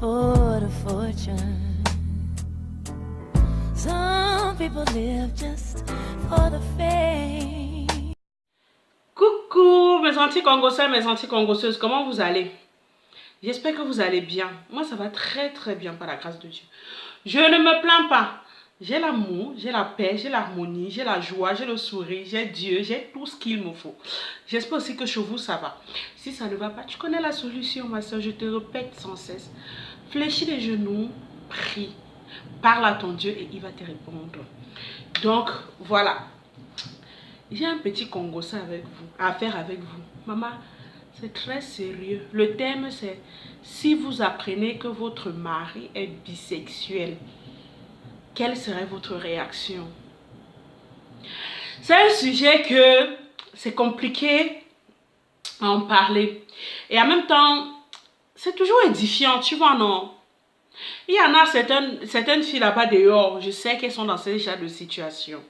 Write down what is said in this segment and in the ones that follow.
afford a fortune. Some people live just for the fame. Coucou mes anti-congosais, mes anti-congoseuses, comment vous allez? J'espère que vous allez bien. Moi ça va très bien par la grâce de Dieu. Je ne me plains pas. J'ai l'amour, j'ai la paix, j'ai l'harmonie, j'ai la joie, j'ai le sourire, j'ai Dieu, j'ai tout ce qu'il me faut. J'espère aussi que chez vous ça va. Si ça ne va pas, tu connais la solution ma soeur, je te répète sans cesse. Fléchis les genoux, prie, parle à ton Dieu et il va te répondre. Donc voilà. J'ai un petit Congosais avec vous, à faire avec vous. Maman, c'est très sérieux. Le thème c'est si vous apprenez que votre mari est bisexuel, quelle serait votre réaction? C'est un sujet que c'est compliqué à en parler. Et en même temps, c'est toujours édifiant, tu vois, non? Il y en a certaines filles là-bas dehors, je sais qu'elles sont dans ce genre de situation.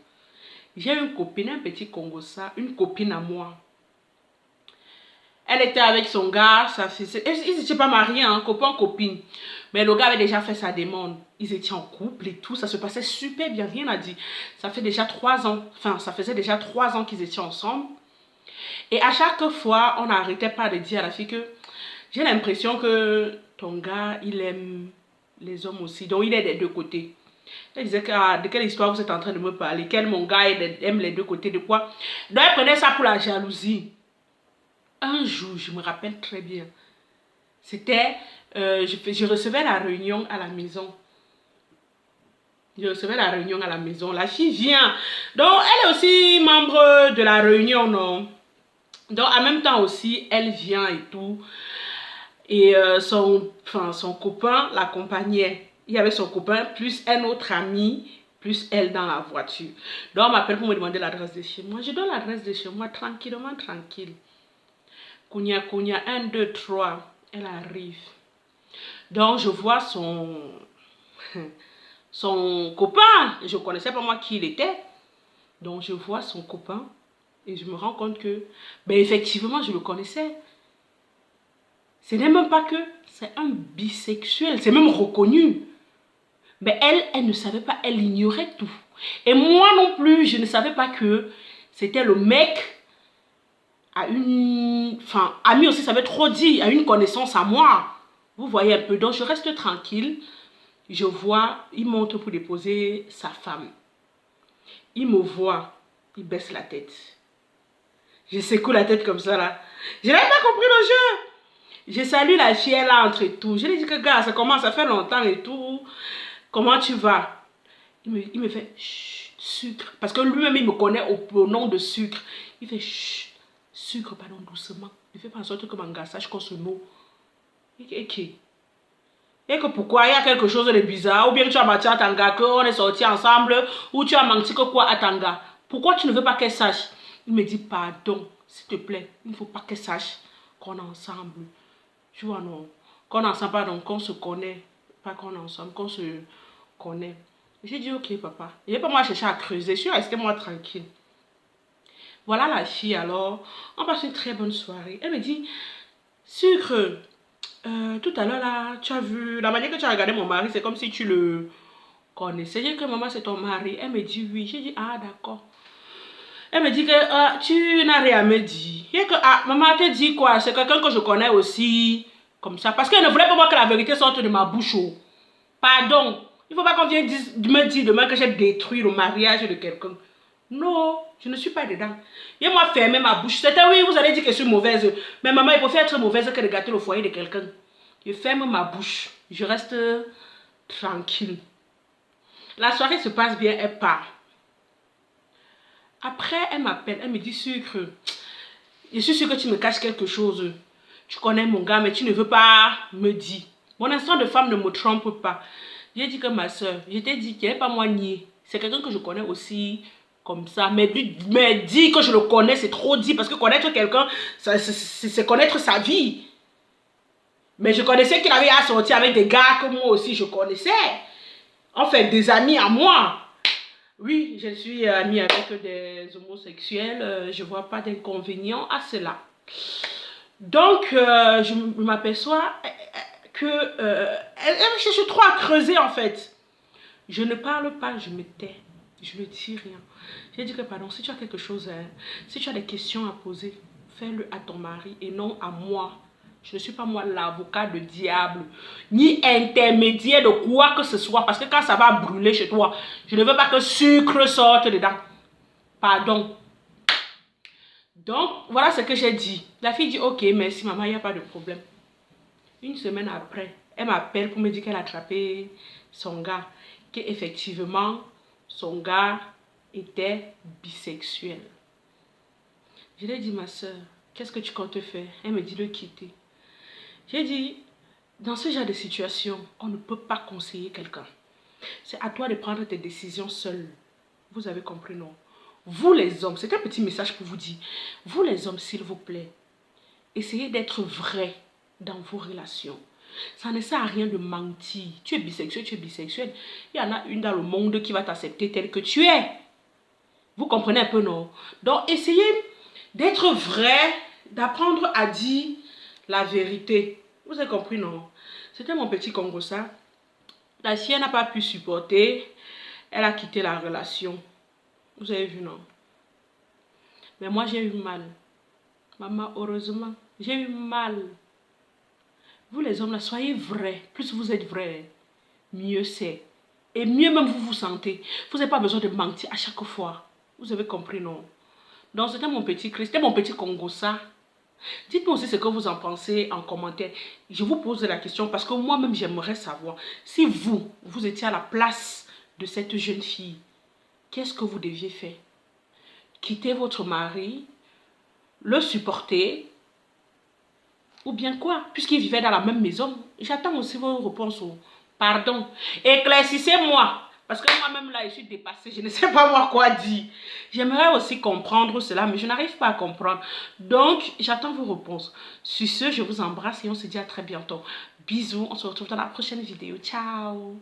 J'ai une copine, un petit Congosais, une copine à moi. Elle était avec son gars, ils n'étaient pas mariés, hein, copain-copine. Mais le gars avait déjà fait sa demande. Ils étaient en couple et tout, ça se passait super bien, rien à dire. Ça fait déjà 3 ans, enfin, ça faisait déjà 3 ans qu'ils étaient ensemble. Et à chaque fois, on n'arrêtait pas de dire à la fille que j'ai l'impression que ton gars, il aime les hommes aussi. Donc, il est des deux côtés. Elle disait que, de quelle histoire vous êtes en train de me parler? Quel mon gars aime les deux côtés de quoi? Donc, elle prenait ça pour la jalousie. Un jour, je me rappelle très bien, c'était, je recevais la réunion à la maison. Je recevais la réunion à la maison. La fille vient. Donc, elle est aussi membre de la réunion, non? Donc, en même temps aussi, elle vient et tout. Et son copain l'accompagnait. Il y avait son copain, plus un autre ami, plus elle dans la voiture. Donc, on m'appelle pour me demander l'adresse de chez moi. Je donne l'adresse de chez moi, tranquillement, tranquille. Kounia, 1, 2, 3, elle arrive. Donc, je vois son copain. Je ne connaissais pas moi qui il était. Donc, je vois son copain et je me rends compte que, ben, effectivement, je le connaissais. Ce n'est même pas que c'est un bisexuel, c'est même reconnu. Mais elle ne savait pas, elle ignorait tout. Et moi non plus, je ne savais pas que c'était le mec à une... Enfin, ami aussi, ça veut trop dire, à une connaissance à moi. Vous voyez un peu, donc je reste tranquille. Je vois, il monte pour déposer sa femme. Il me voit, il baisse la tête. Je secoue la tête comme ça là. Je n'avais pas compris le jeu. Je salue la fille, elle entre et tout. Je lui dis que gars, ça commence à faire longtemps et tout. Comment tu vas? Il me fait chut, sucre. Parce que lui-même, il me connaît au nom de sucre. Il fait chut, sucre, pardon, doucement. Il fait pas en sorte que mon gars sache qu'on se mot. Et que pourquoi il y a quelque chose de bizarre? Ou bien tu as menti à Tanga, qu'on est sortis ensemble. Ou tu as menti que quoi à Tanga? Pourquoi tu ne veux pas qu'elle sache? Il me dit pardon, s'il te plaît. Il ne faut pas qu'elle sache qu'on est ensemble. Tu vois, non. Qu'on est ensemble, pardon, qu'on se connaît. Pas qu'on est ensemble, qu'on se connaît. J'ai dit, ok, papa. Il n'y a pas moi chercher à creuser. Je suis restée moi tranquille. Voilà la fille alors. On passe une très bonne soirée. Elle me dit, sucre, tout à l'heure là, tu as vu, la manière que tu as regardé mon mari, c'est comme si tu le connaissais. J'ai dit que maman, c'est ton mari. Elle me dit oui. J'ai dit, ah, d'accord. Elle me dit que tu n'as rien à me dire. Et que, ah, maman te dit quoi? C'est quelqu'un que je connais aussi. Comme ça. Parce qu'elle ne voulait pas moi que la vérité sorte de ma bouche. Oh. Pardon. Il ne faut pas qu'on vienne me dire demain que j'ai détruit le mariage de quelqu'un. Non, je ne suis pas dedans. Et moi, fermer ma bouche. C'était oui, vous allez dire que je suis mauvaise. Mais maman, il faut faire être mauvaise que de gâter le foyer de quelqu'un. Je ferme ma bouche. Je reste tranquille. La soirée se passe bien, elle part. Après, elle m'appelle, elle me dit, sucre, je suis sûre que tu me caches quelque chose. Tu connais mon gars, mais tu ne veux pas me dire. Mon instinct de femme ne me trompe pas. J'ai dit que ma soeur, je t'ai dit qu'elle n'est pas moi nier. C'est quelqu'un que je connais aussi comme ça. Mais dire que je le connais, c'est trop dit. Parce que connaître quelqu'un, c'est connaître sa vie. Mais je connaissais qu'il avait à sortir avec des gars que moi aussi je connaissais. En fait, des amis à moi. Oui, je suis amie avec des homosexuels. Je ne vois pas d'inconvénient à cela. Donc, je m'aperçois que elle cherche trop à creuser en fait. Je ne parle pas, je me tais. Je ne dis rien. J'ai dit que pardon, si tu as quelque chose, si tu as des questions à poser, fais-le à ton mari et non à moi. Je ne suis pas moi l'avocat de diable, ni intermédiaire de quoi que ce soit. Parce que quand ça va brûler chez toi, je ne veux pas que sucre sorte dedans. Pardon. Donc, voilà ce que j'ai dit. La fille dit, ok, merci maman, il n'y a pas de problème. Une semaine après, elle m'appelle pour me dire qu'elle a attrapé son gars. Qu'effectivement, son gars était bisexuel. Je lui ai dit, ma soeur, qu'est-ce que tu comptes faire? Elle me dit de quitter. J'ai dit, dans ce genre de situation, on ne peut pas conseiller quelqu'un. C'est à toi de prendre tes décisions seul. Vous avez compris, non? Vous les hommes, c'est un petit message pour vous dire. Vous les hommes, s'il vous plaît, essayez d'être vrai dans vos relations. Ça ne sert à rien de mentir. Tu es bisexuel, tu es bisexuel. Il y en a une dans le monde qui va t'accepter tel que tu es. Vous comprenez un peu, non? Donc, essayez d'être vrai, d'apprendre à dire la vérité. Vous avez compris, non? C'était mon petit Congo, ça. La chienne n'a pas pu supporter. Elle a quitté la relation. Vous avez vu, non? Mais moi, j'ai eu mal. Maman, heureusement, j'ai eu mal. Vous les hommes là, soyez vrais. Plus vous êtes vrais, mieux c'est. Et mieux même vous vous sentez. Vous n'avez pas besoin de mentir à chaque fois. Vous avez compris, non? Donc c'était mon petit Christ, c'était mon petit Congo ça. Dites-moi aussi ce que vous en pensez en commentaire. Je vous pose la question parce que moi-même j'aimerais savoir. Si vous étiez à la place de cette jeune fille, qu'est-ce que vous deviez faire? Quitter votre mari, le supporter, ou bien quoi? Puisqu'ils vivaient dans la même maison. J'attends aussi vos réponses. Pardon. Éclaircissez-moi. Parce que moi-même là, je suis dépassée. Je ne sais pas moi quoi dire. J'aimerais aussi comprendre cela, mais je n'arrive pas à comprendre. Donc, j'attends vos réponses. Sur ce, je vous embrasse et on se dit à très bientôt. Bisous. On se retrouve dans la prochaine vidéo. Ciao.